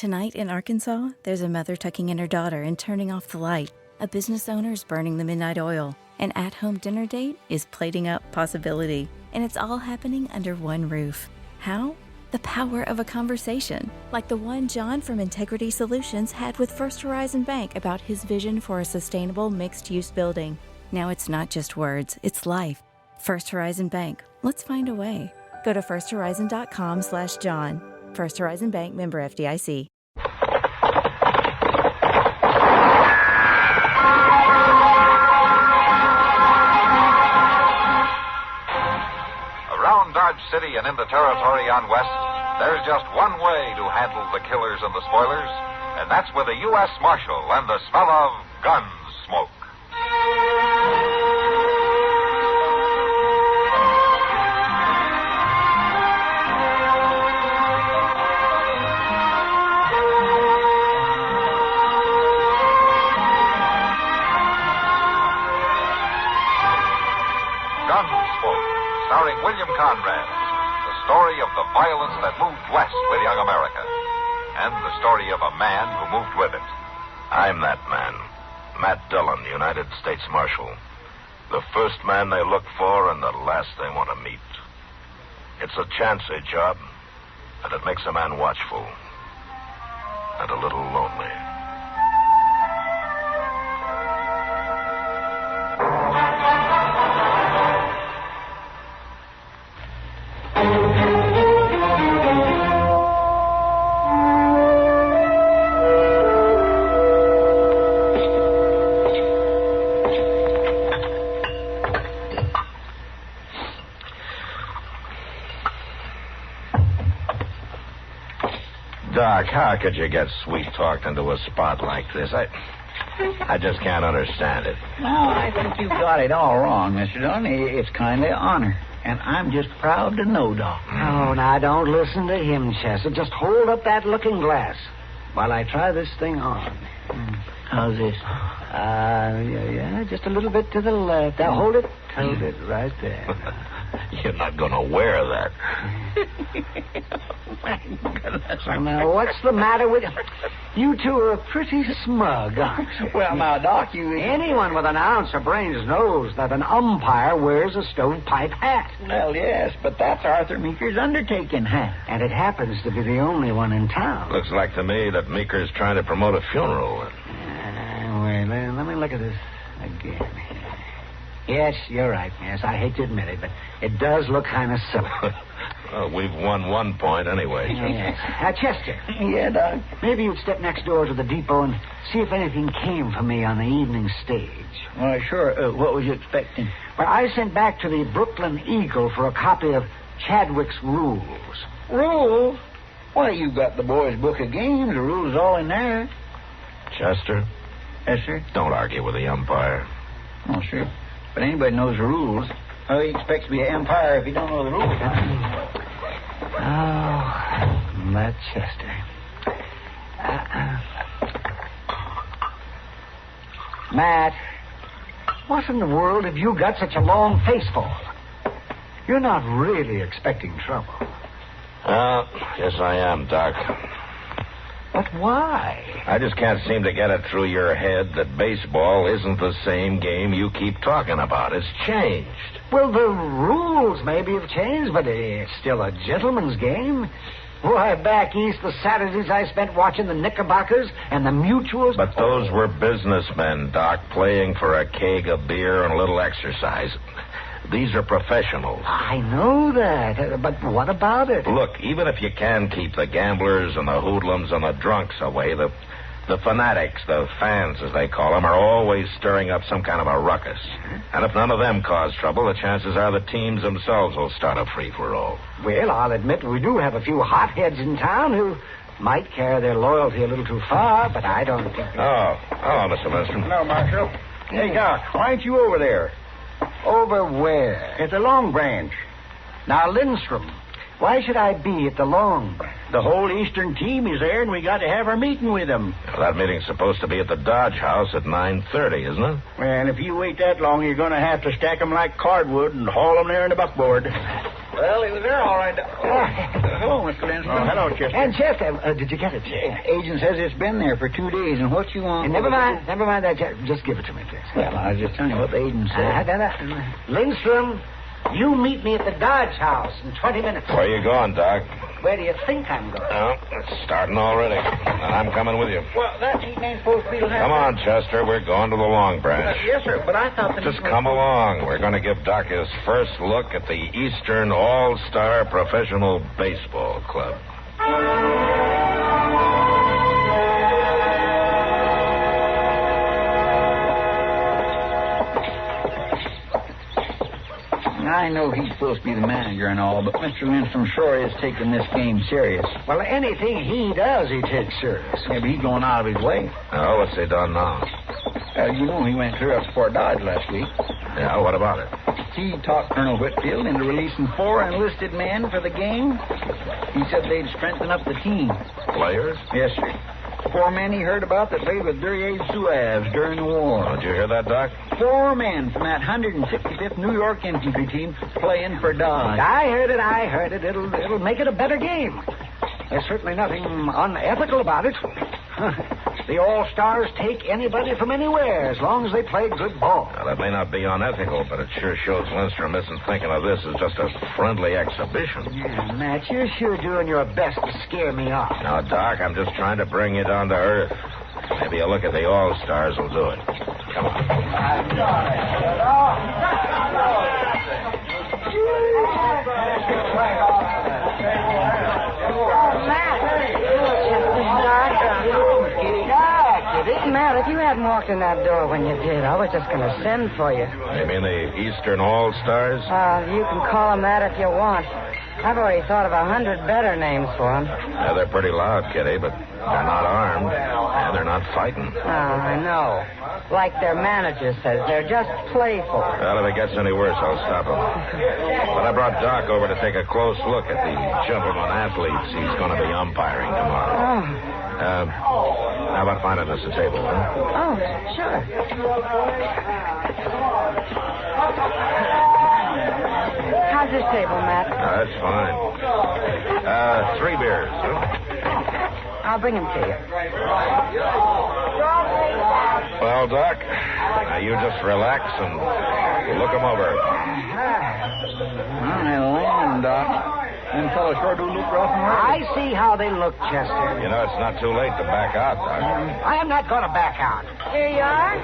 Tonight in Arkansas, there's a mother tucking in her daughter and turning off the light. A business owner's burning the midnight oil. An at-home dinner date is plating up possibility. And it's all happening under one roof. How? The power of a conversation, like the one John from Integrity Solutions had with First Horizon Bank about his vision for a sustainable mixed-use building. Now it's not just words, it's life. First Horizon Bank. Let's find a way. Go to firsthorizon.com/John. First Horizon Bank, member FDIC. Around Dodge City and in the territory on West, there's just one way to handle the killers and the spoilers, and that's with a U.S. Marshal and the smell of Gunsmoke. Gunsmoke, starring William Conrad, the story of the violence that moved west with young America, and the story of a man who moved with it. I'm that man, Matt Dillon, United States Marshal. The first man they look for and the last they want to meet. It's a chancy job, and it makes a man watchful and a little lonely. Doc, how could you get sweet-talked into a spot like this? I just can't understand it. No, I think you've got it all wrong, Mr. Dillon. It's kindly honor. And I'm just proud to know, Doc. Oh, now, don't listen to him, Chester. Just hold up that looking glass while I try this thing on. How's this? Yeah, just a little bit to the left. Now, hold it right there. You're not going to wear that. My goodness. Now, what's the matter with you? You two are pretty smug, aren't you? Well, now, Doc, Anyone with an ounce of brains knows that an umpire wears a stovepipe hat. Well, yes, but that's Arthur Meeker's undertaking hat. And it happens to be the only one in town. Looks like to me that Meeker's trying to promote a funeral. Wait, let me look at this again. Yes, you're right, yes. I hate to admit it, but it does look kind of silly. Well, we've won 1 point anyway. Yes. Chester. Yeah, Doc? Maybe you'd step next door to the depot and see if anything came for me on the evening stage. Well, sure. What was you expecting? Well, I sent back to the Brooklyn Eagle for a copy of Chadwick's Rules. Rules? Why, you got the boys' book of games. The rules all in there. Chester? Yes, sir? Don't argue with the umpire. Oh, sure. But anybody knows the rules. How he expects to be an umpire if he don't know the rules? Oh, that Chester. Matt, what in the world have you got such a long face for? You're not really expecting trouble. Yes, I am, Doc. But why? I just can't seem to get it through your head that baseball isn't the same game you keep talking about. It's changed. Well, the rules maybe have changed, but it's still a gentleman's game. Why, back east, the Saturdays I spent watching the Knickerbockers and the Mutuals. But those were businessmen, Doc, playing for a keg of beer and a little exercise. These are professionals. I know that, but what about it? Look, even if you can keep the gamblers and the hoodlums and the drunks away, the fanatics, the fans, as they call them, are always stirring up some kind of a ruckus. And if none of them cause trouble, the chances are the teams themselves will start a free-for-all. Well, I'll admit we do have a few hotheads in town who might carry their loyalty a little too far, but I don't think... Oh, hello, Mr. Meston. Hello, Marshal. Hey, Doc, why ain't you over there? Over where? At the Long Branch. Now, Lindstrom, why should I be at the Long Branch? The whole Eastern team is there, and we got to have our meeting with them. Well, that meeting's supposed to be at the Dodge House at 9:30, isn't it? And if you wait that long, you're going to have to stack them like cardwood and haul them there in the buckboard. Well, he was there all right. Hello, Mr. Lindstrom. Oh, hello, Chester. And Chester, did you get it? Agent says it's been there for 2 days, and what you want... Never mind that. Just give it to me, please. Well, I was just telling you what the agent said. Lindstrom, you meet me at the Dodge House in 20 minutes. Where you going, Doc? Where do you think I'm going? Oh, it's starting already. And I'm coming with you. Well, that meeting ain't supposed to be... Come on, Chester. We're going to the Long Branch. Yes, sir, but I thought that... Just come along. We're going to give Doc his first look at the Eastern All-Star Professional Baseball Club. I know he's supposed to be the manager and all, but Mr. Lindstrom sure is taking this game serious. Well, anything he does, he takes serious. Yeah, but he's going out of his way. Oh, what's he done now? You know he went clear up to Fort Dodge last week. Yeah, what about it? He talked Colonel Whitfield into releasing 4 enlisted men for the game. He said they'd strengthen up the team. Players? Yes, sir. 4 men he heard about that played with Duryea Zouaves during the war. Did you hear that, Doc? 4 men from that 165th New York Infantry team playing for Dodge. I heard it. It'll make it a better game. There's certainly nothing unethical about it. The All-Stars take anybody from anywhere as long as they play good ball. Now, that may not be unethical, but it sure shows Lindstrom isn't thinking of this as just a friendly exhibition. Yeah, Matt, you're sure doing your best to scare me off. Now, Doc, I'm just trying to bring you down to earth. Maybe a look at the All-Stars will do it. Come on. Matt, if you hadn't walked in that door when you did, I was just going to send for you. You mean the Eastern All-Stars? You can call them that if you want. I've already thought of 100 better names for them. Yeah, they're pretty loud, Kitty, but they're not armed, and they're not fighting. Oh, I know. Like their manager says, they're just playful. Well, if it gets any worse, I'll stop him. But I brought Doc over to take a close look at the gentleman athletes he's going to be umpiring tomorrow. How about finding us a table, huh? Oh, sure. How's this table, Matt? That's fine. 3 beers, huh? I'll bring them to you. Well, Doc, now you just relax and look them over. My land, Doc. Them fellows sure do look rough and I ready. see how they look, Chester. You know, it's not too late to back out, Doc. I am not going to back out. Here you are.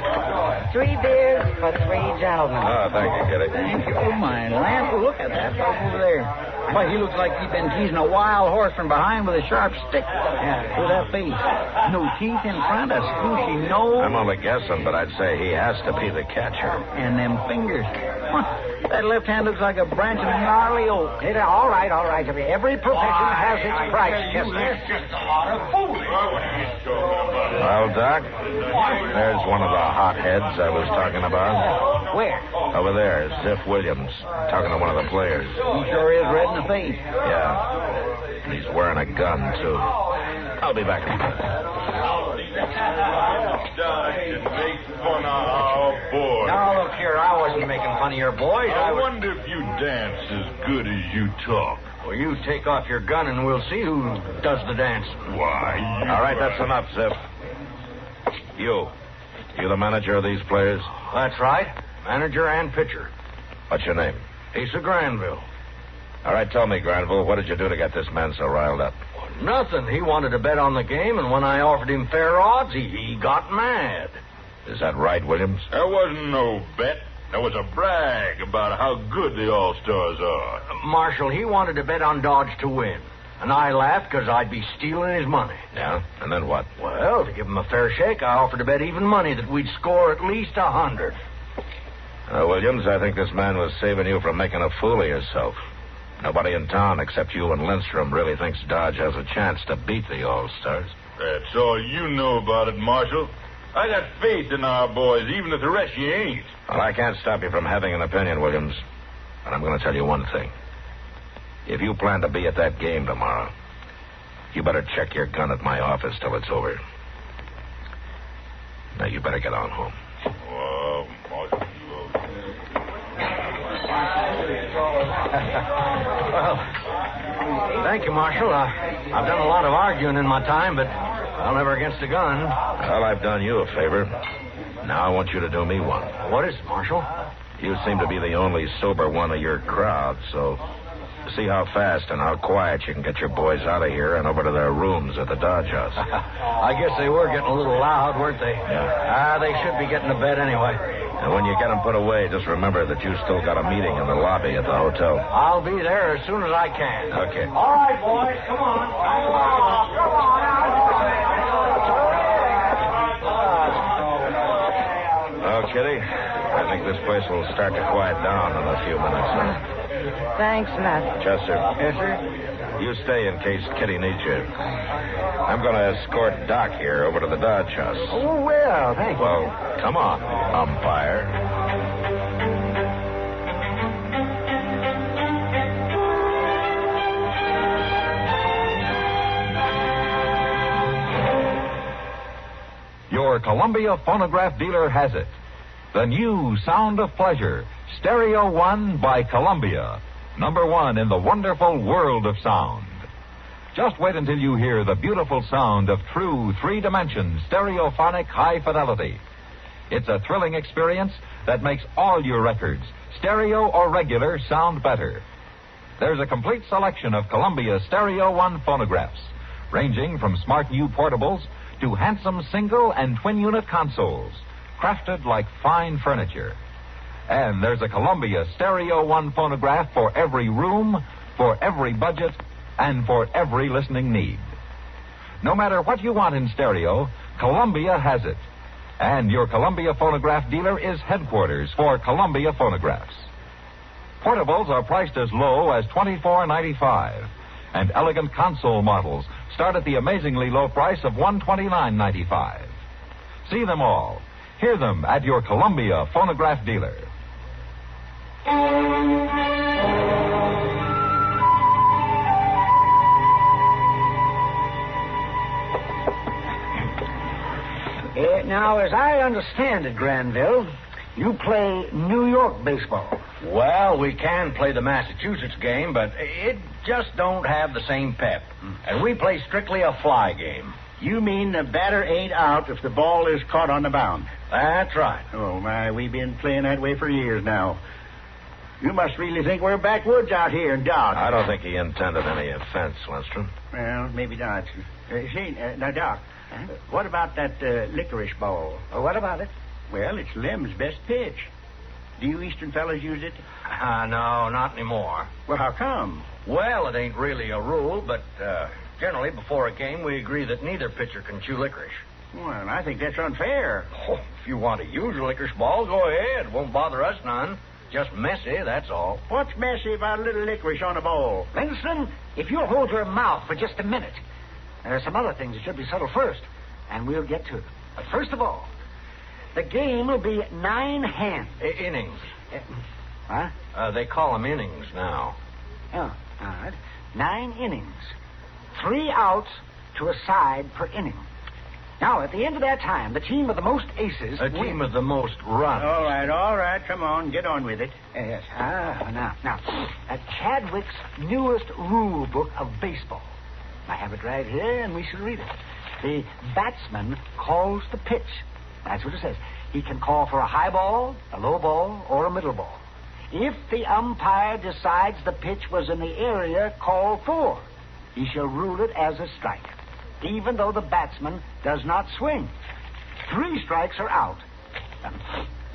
3 beers for 3 gentlemen. Oh, thank you, Kitty. Thank you. Oh, my land. Look at that fellow over there. Why, he looks like he's been teasing a wild horse from behind with a sharp stick. Yeah, look at that face. No teeth in front, a squishy nose. I'm only guessing, but I'd say he has to be the catcher. And them fingers. That left hand looks like a branch of gnarly oak. All right. Every profession has its price, Chester. Well, Doc, there's one of the hotheads I was talking about. Where? Over there, Ziff Williams, talking to one of the players. He sure is red in the face. Yeah. And he's wearing a gun, too. I'll be back in a minute. Now, look here, I wasn't making fun of your boys. I wonder if you dance as good as you talk. Well, you take off your gun and we'll see who does the dancing. Why, you... All right, that's enough, Ziff. You the manager of these players? That's right. Manager and pitcher. What's your name? Asa Granville. All right, tell me, Granville, what did you do to get this man so riled up? Well, nothing. He wanted to bet on the game, and when I offered him fair odds, he got mad. Is that right, Williams? There wasn't no bet. There was a brag about how good the All-Stars are. Marshal, he wanted to bet on Dodge to win. And I laughed because I'd be stealing his money. Yeah? And then what? Well, to give him a fair shake, I offered to bet even money that we'd score at least 100. Williams, I think this man was saving you from making a fool of yourself. Nobody in town except you and Lindstrom really thinks Dodge has a chance to beat the All-Stars. That's all you know about it, Marshal. I got faith in our boys, even if the rest you ain't. Well, I can't stop you from having an opinion, Williams. But I'm going to tell you one thing. If you plan to be at that game tomorrow, you better check your gun at my office till it's over. Now, you better get on home. Marshal, Well, thank you, Marshal. I've done a lot of arguing in my time, but I'll never against a gun. Well, I've done you a favor. Now I want you to do me one. What is it, Marshal? You seem to be the only sober one of your crowd, so see how fast and how quiet you can get your boys out of here and over to their rooms at the Dodge House. I guess they were getting a little loud, weren't they? Yeah. They should be getting to bed anyway. And when you get them put away, just remember that you still got a meeting in the lobby at the hotel. I'll be there as soon as I can. Okay. All right, boys, come on. Come on. Oh, Kitty, I think this place will start to quiet down in a few minutes. Thanks, Matt. Chester. Yes, sir? You stay in case Kitty needs you. I'm going to escort Doc here over to the Dodge House. Oh, well, thank you. Well, come on, umpire. Your Columbia phonograph dealer has it. The new Sound of Pleasure, Stereo 1 by Columbia. #1 in the wonderful world of sound. Just wait until you hear the beautiful sound of true three-dimension stereophonic high fidelity. It's a thrilling experience that makes all your records, stereo or regular, sound better. There's a complete selection of Columbia Stereo 1 phonographs, ranging from smart new portables to handsome single and twin-unit consoles, crafted like fine furniture. And there's a Columbia Stereo 1 phonograph for every room, for every budget, and for every listening need. No matter what you want in stereo, Columbia has it. And your Columbia phonograph dealer is headquarters for Columbia phonographs. Portables are priced as low as $24.95, and elegant console models start at the amazingly low price of $129.95. See them all. Hear them at your Columbia phonograph dealer. Now, as I understand it, Granville, you play New York baseball. Well, we can play the Massachusetts game, but it just don't have the same pep. And we play strictly a fly game. You mean the batter ain't out if the ball is caught on the mound? That's right. Oh, my, we've been playing that way for years now. You must really think we're backwoods out here in Dodge. I don't think he intended any offense, Lindstrom. Well, maybe not. Now, Doc, what about that licorice ball? What about it? Well, it's Lem's best pitch. Do you Eastern fellas use it? No, not anymore. Well, how come? Well, it ain't really a rule, but generally before a game we agree that neither pitcher can chew licorice. Well, I think that's unfair. Oh, if you want to use a licorice ball, go ahead. Won't bother us none. Just messy, that's all. What's messy about a little licorice on a ball? Winston, if you'll hold your mouth for just a minute. There are some other things that should be settled first, and we'll get to them. But first of all, the game will be 9 hands. Innings. What? They call them innings now. Oh, all right. 9 innings. 3 outs to a side per inning. Now, at the end of that time, the team with the most aces... A team with the most runs. All right. Come on, get on with it. Yes. Now, Chadwick's newest rule book of baseball. I have it right here, and we shall read it. The batsman calls the pitch. That's what it says. He can call for a high ball, a low ball, or a middle ball. If the umpire decides the pitch was in the area called for, he shall rule it as a strike, even though the batsman does not swing. 3 strikes are out. Are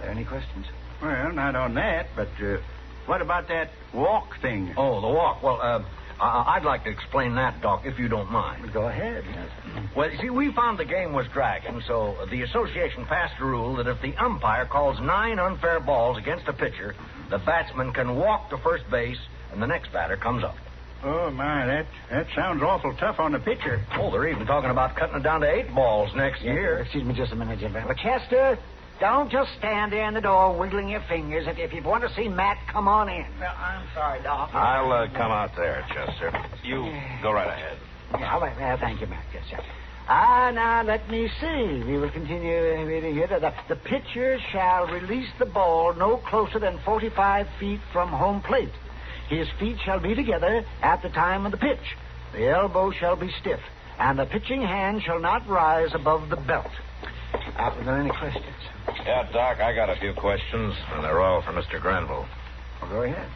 there any questions? Well, not on that, but what about that walk thing? Oh, the walk. Well, I'd like to explain that, Doc, if you don't mind. Go ahead. Yes. Well, you see, we found the game was dragging, so the association passed a rule that if the umpire calls 9 unfair balls against a pitcher, the batsman can walk to first base, and the next batter comes up. Oh, my, that sounds awful tough on the pitcher. Oh, they're even talking about cutting it down to 8 balls next year. Excuse me just a minute, Jim. Well, Chester, don't just stand there in the door wiggling your fingers. If you want to see Matt, come on in. Well, I'm sorry, Doc. I'll come out there, Chester. You go right ahead. Yeah, all right. Well, thank you, Matt. Yes, sir. Now, let me see. We will continue reading here. The pitcher shall release the ball no closer than 45 feet from home plate. His feet shall be together at the time of the pitch. The elbow shall be stiff, and the pitching hand shall not rise above the belt. Are there any questions? Yeah, Doc, I got a few questions, and they're all for Mr. Granville. Well, go ahead.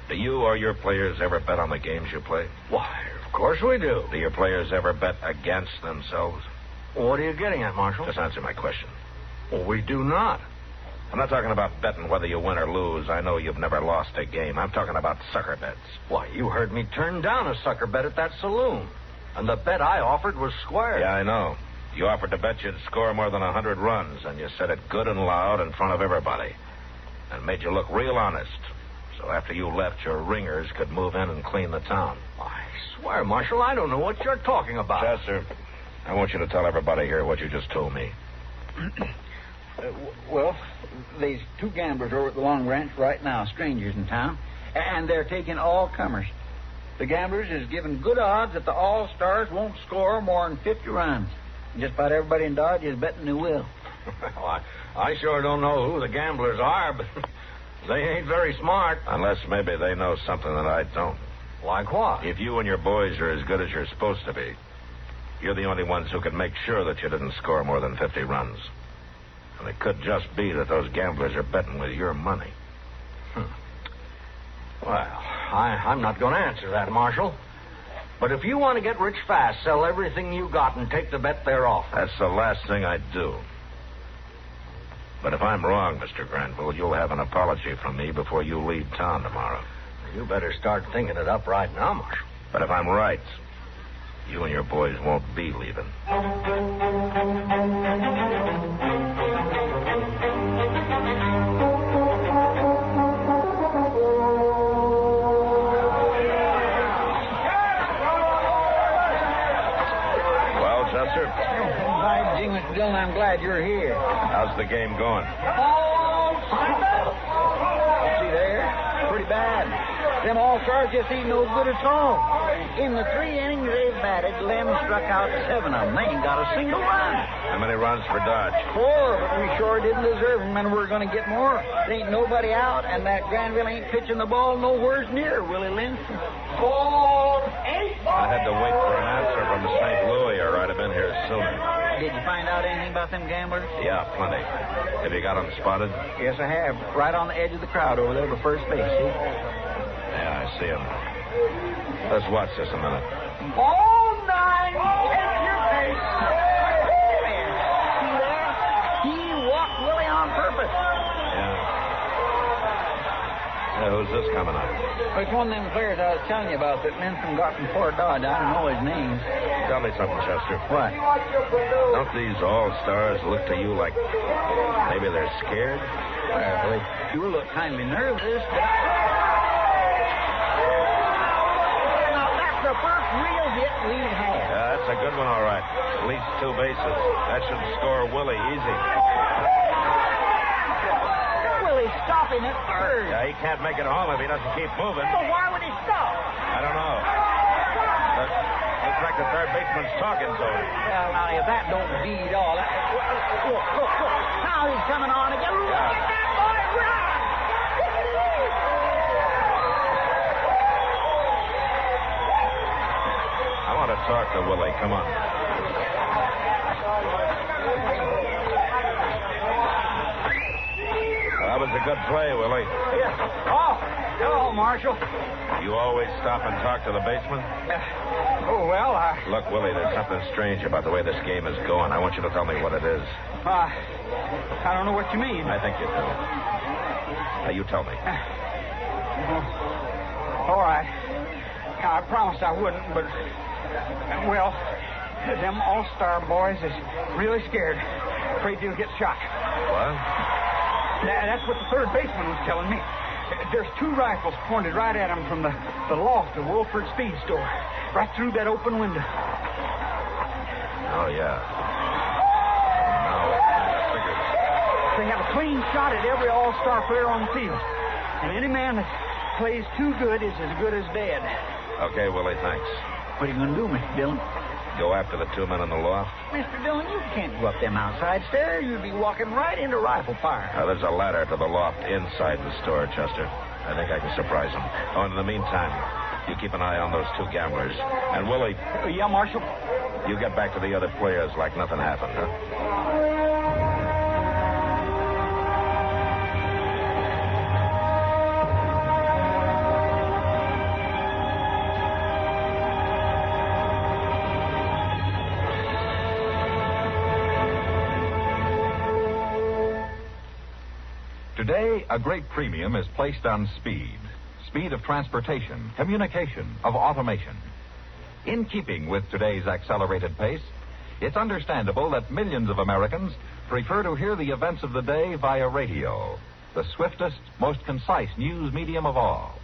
Do you or your players ever bet on the games you play? Why, of course we do. Do your players ever bet against themselves? What are you getting at, Marshal? Just answer my question. Well, we do not. I'm not talking about betting whether you win or lose. I know you've never lost a game. I'm talking about sucker bets. Why, you heard me turn down a sucker bet at that saloon. And the bet I offered was square. Yeah, I know. You offered to bet you'd score more than 100 runs, and you said it good and loud in front of everybody. And made you look real honest. So after you left, your ringers could move in and clean the town. I swear, Marshal, I don't know what you're talking about. Chester, I want you to tell everybody here what you just told me. Well, there's two gamblers over at the Long Ranch right now, strangers in town, and they're taking all comers. The gamblers is giving good odds that the All-Stars won't score more than 50 runs. Just about everybody in Dodge is betting they will. Well, I sure don't know who the gamblers are, but they ain't very smart. Unless maybe they know something that I don't. Like what? If you and your boys are as good as you're supposed to be, you're the only ones who can make sure that you didn't score more than 50 runs. And it could just be that those gamblers are betting with your money. Well, I'm not going to answer that, Marshal. But if you want to get rich fast, sell everything you got and take the bet they're off. That's the last thing I'd do. But if I'm wrong, Mr. Granville, you'll have an apology from me before you leave town tomorrow. You better start thinking it up right now, Marshal. But if I'm right, you and your boys won't be leaving. Well, Chester? By gee, Mr. Dillon, I'm glad you're here. How's the game going? See there? Pretty bad. Them All-Stars just ain't no good at all. In the 3 innings they've batted, Lem struck out 7 of them. They ain't got a single run. How many runs for Dodge? 4, but we sure didn't deserve them, and we're going to get more. There ain't nobody out, and that Granville ain't pitching the ball nowhere's near Willie Lynch. Ball 8. I had to wait for an answer from St. Louis, or I'd have been here sooner. Did you find out anything about them gamblers? Yeah, plenty. Have you got them spotted? Yes, I have. Right on the edge of the crowd over there by first base, see? Yeah, I see him. Let's watch this a minute. All 9, take your pace. See there? He walked Willie on purpose. Yeah, who's this coming up? It's one of them players I was telling you about that Menson got from Fort Dodge. I don't know his name. Tell me something, Chester. What? Don't these All-Stars look to you like maybe they're scared? Well, they sure look kindly nervous. Now, that's the first real hit we've had. Yeah, that's a good one, all right. At least 2 bases. That should score Willie easy. Willie's stopping at third. Yeah, he can't make it home if he doesn't keep moving. So why would he stop? I don't know. But looks like the third baseman's talking to him. Well, now, if that don't beat all, look. Now he's coming on again. Look at that boy run! I want to talk to Willie. Come on. That was a good play, Willie. Yeah. Oh, hello, Marshal. You always stop and talk to the baseman? Well, Look, Willie, there's something strange about the way this game is going. I want you to tell me what it is. I don't know what you mean. I think you do. Now, you tell me. All right. I promised I wouldn't, but, well, them All-Star boys is really scared. Afraid they'll get shot. What? That's what the third baseman was telling me. There's 2 rifles pointed right at him from the loft of Wolford Speed Store, right through that open window. Oh, yeah. Now, what kind of figures? They have a clean shot at every All-Star player on the field. And any man that plays too good is as good as dead. Okay, Willie, thanks. What are you going to do, Mr. Dillon? Go after the 2 men in the loft? Mr. Dillon, you can't go up them outside stairs. You'd be walking right into rifle fire. There's a ladder to the loft inside the store, Chester. I think I can surprise them. Oh, and in the meantime, you keep an eye on those two gamblers. And Willie... Yeah, Marshal? You get back to the other players like nothing happened, huh? Today, a great premium is placed on speed. Speed of transportation, communication, of automation. In keeping with today's accelerated pace, it's understandable that millions of Americans prefer to hear the events of the day via radio, the swiftest, most concise news medium of all.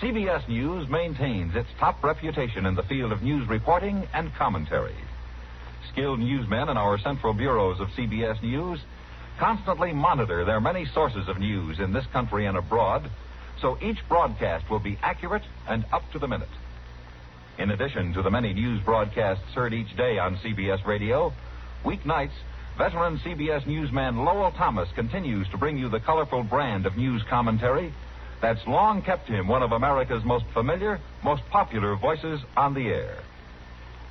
CBS News maintains its top reputation in the field of news reporting and commentary. Skilled newsmen in our central bureaus of CBS News constantly monitor their many sources of news in this country and abroad, so each broadcast will be accurate and up to the minute. In addition to the many news broadcasts heard each day on CBS Radio, weeknights, veteran CBS newsman Lowell Thomas continues to bring you the colorful brand of news commentary that's long kept him one of America's most familiar, most popular voices on the air.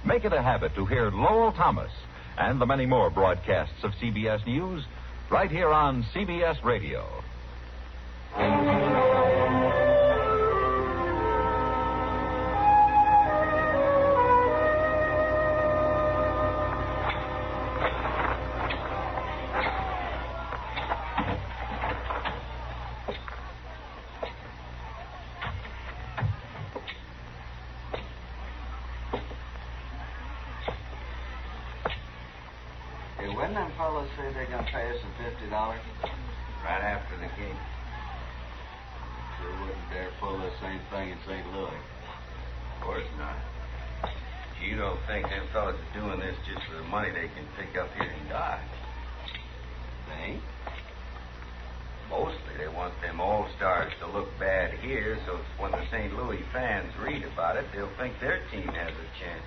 Make it a habit to hear Lowell Thomas and the many more broadcasts of CBS News right here on CBS Radio. When them fellows say they're going to pay us $50 right after the game, sure wouldn't dare pull the same thing in St. Louis. Of course not. You don't think them fellas are doing this just for the money they can pick up here in Dodge? They ain't. Mostly they want them All-Stars to look bad here, so when the St. Louis fans read about it, they'll think their team has a chance.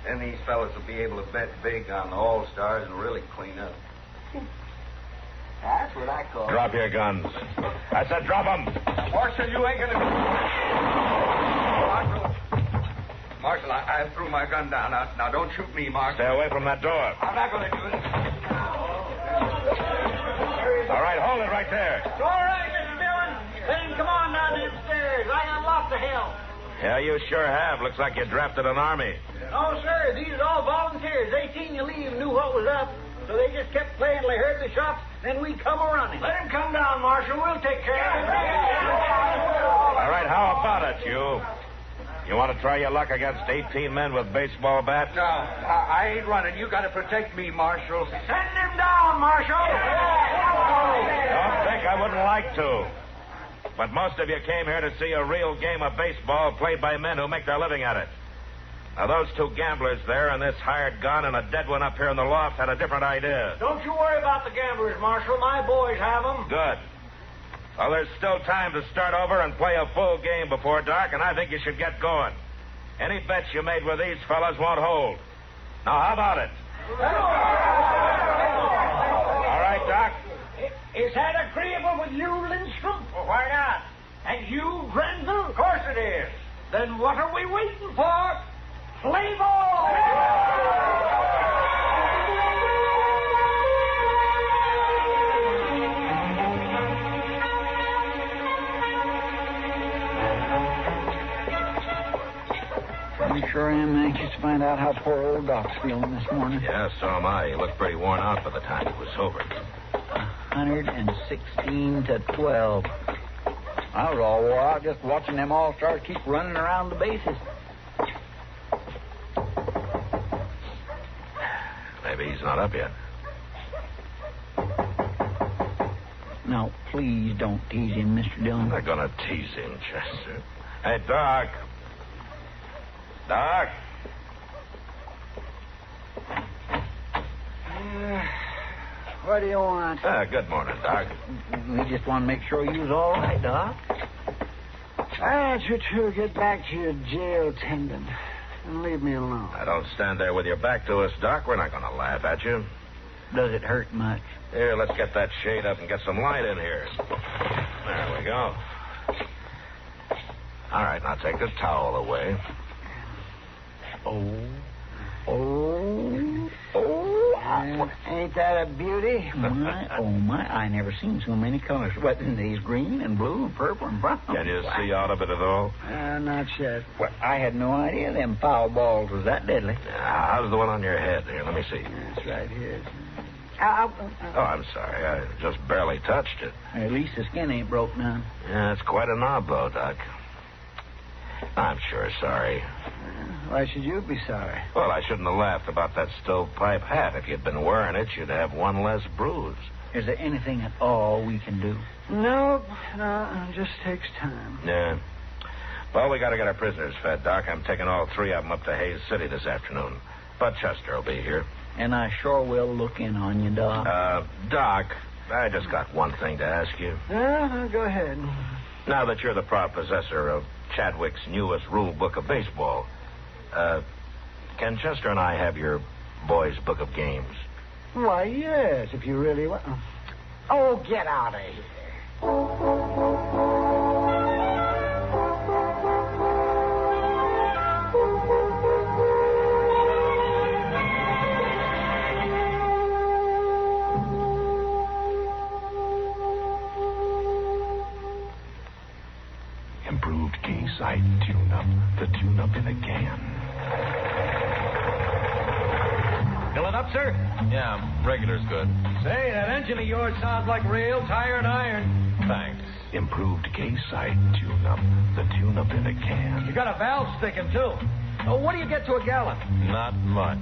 Then these fellas will be able to bet big on the All-Stars and really clean up. That's what I call Drop your guns. I said drop them. Marshal, you ain't gonna... Marshal, I threw my gun down. Now, don't shoot me, Marshal. Stay away from that door. I'm not gonna do it. All right, hold it right there. It's all right, Mr. Dillon. Let him come on down them stairs. I got lots of help. Yeah, you sure have. Looks like you drafted an army. Oh, sir, these are all volunteers. They seen you leave and knew what was up. So they just kept playing till they heard the shots, then we come a-running. Let him come down, Marshal. We'll take care of him. All right, how about it, you? You want to try your luck against 18 men with baseball bats? No, I ain't running. You got to protect me, Marshal. Send him down, Marshal. Don't think I wouldn't like to. But most of you came here to see a real game of baseball played by men who make their living at it. Now, those two gamblers there and this hired gun and a dead one up here in the loft had a different idea. Don't you worry about the gamblers, Marshal. My boys have them. Good. Well, there's still time to start over and play a full game before dark, and I think you should get going. Any bets you made with these fellas won't hold. Now, how about it? All right, Doc. Is that agreeable with you, Lindstrom? Well, why not? And you, Grenville? Of course it is. Then what are we waiting for? Play ball! I sure am anxious to find out how poor old Doc's feeling this morning. Yeah, so am I. He looked pretty worn out by the time it was over. 116 to 12. I was all wore out just watching them All-Stars keep running around the bases. Maybe he's not up yet. Now, please don't tease him, Mr. Dillon. I'm not going to tease him, Chester. Hey, Doc. Doc? What do you want? Good morning, Doc. We just want to make sure you's all right, Doc. I want you to get back to your jail tendon and leave me alone. Now, don't stand there with your back to us, Doc. We're not going to laugh at you. Does it hurt much? Here, let's get that shade up and get some light in here. There we go. All right, now take the towel away. Ain't that a beauty? My, I never seen so many colors. What, these green and blue and purple and brown? Can you see out of it at all? Not yet. Well, I had no idea them foul balls was that deadly. How's the one on your head? Here, let me see. That's right here. Oh, I'm sorry. I just barely touched it. At least the skin ain't broke none. Yeah, it's quite a knob, though, Doc. I'm sure sorry. Why should you be sorry? Well, I shouldn't have laughed about that stovepipe hat. If you'd been wearing it, you'd have one less bruise. Is there anything at all we can do? No, it just takes time. Yeah. Well, we got to get our prisoners fed, Doc. I'm taking all three of them up to Hayes City this afternoon. But Chester will be here. And I sure will look in on you, Doc. Doc, I just got one thing to ask you. Go ahead. Now that you're the proud possessor of Chadwick's newest rule book of baseball, can Chester and I have your boys' book of games? Why, yes, if you really want. Oh, get out of here. Improved K-Site tune-up. The tune-up in a can. Fill it up, sir? Yeah, regular's good. Say, that engine of yours sounds like real tired iron. Thanks. Improved K-Site tune-up. The tune-up in a can. You got a valve sticking, too. Oh, what do you get to a gallon? Not much.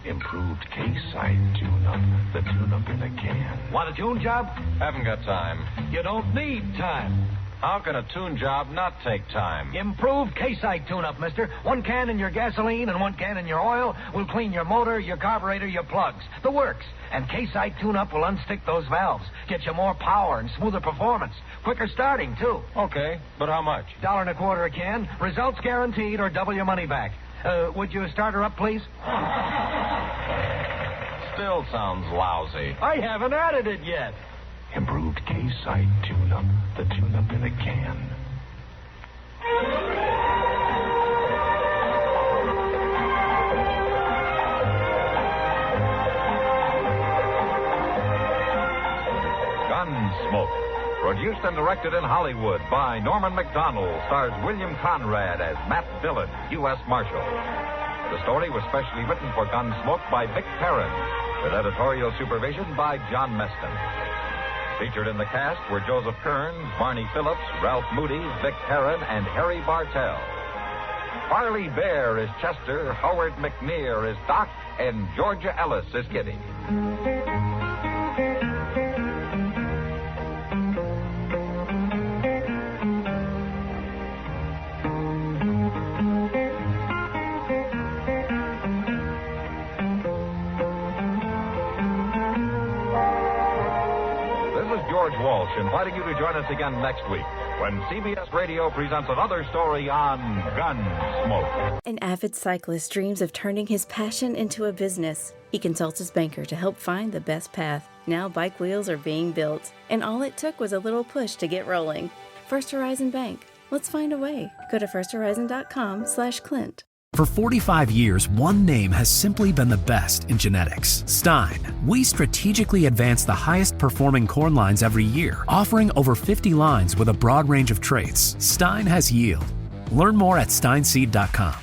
Improved K-Site tune-up. The tune-up in a can. Want a tune job? Haven't got time. You don't need time. How can a tune job not take time? Improved K-Site tune-up, mister. 1 can in your gasoline and 1 can in your oil will clean your motor, your carburetor, your plugs. The works. And K-Site tune-up will unstick those valves. Get you more power and smoother performance. Quicker starting, too. Okay, but how much? $1.25 a can. Results guaranteed or double your money back. Would you start her up, please? Still sounds lousy. I haven't added it yet. Improved K-Site tune-up. The tune-up in a can. Gunsmoke. Produced and directed in Hollywood by Norman Macdonnell. Stars William Conrad as Matt Dillon, U.S. Marshal. The story was specially written for Gunsmoke by Vic Perrin, with editorial supervision by John Meston. Featured in the cast were Joseph Kearns, Barney Phillips, Ralph Moody, Vic Perrin, and Harry Bartell. Farley Bear is Chester, Howard McNear is Doc, and Georgia Ellis is Kitty. George Walsh inviting you to join us again next week when CBS Radio presents another story on Gunsmoke. An avid cyclist dreams of turning his passion into a business. He consults his banker to help find the best path. Now bike wheels are being built, and all it took was a little push to get rolling. First Horizon Bank. Let's find a way. Go to firsthorizon.com/Clint. For 45 years, one name has simply been the best in genetics: Stein. We strategically advance the highest performing corn lines every year, offering over 50 lines with a broad range of traits. Stein has yield. Learn more at steinseed.com.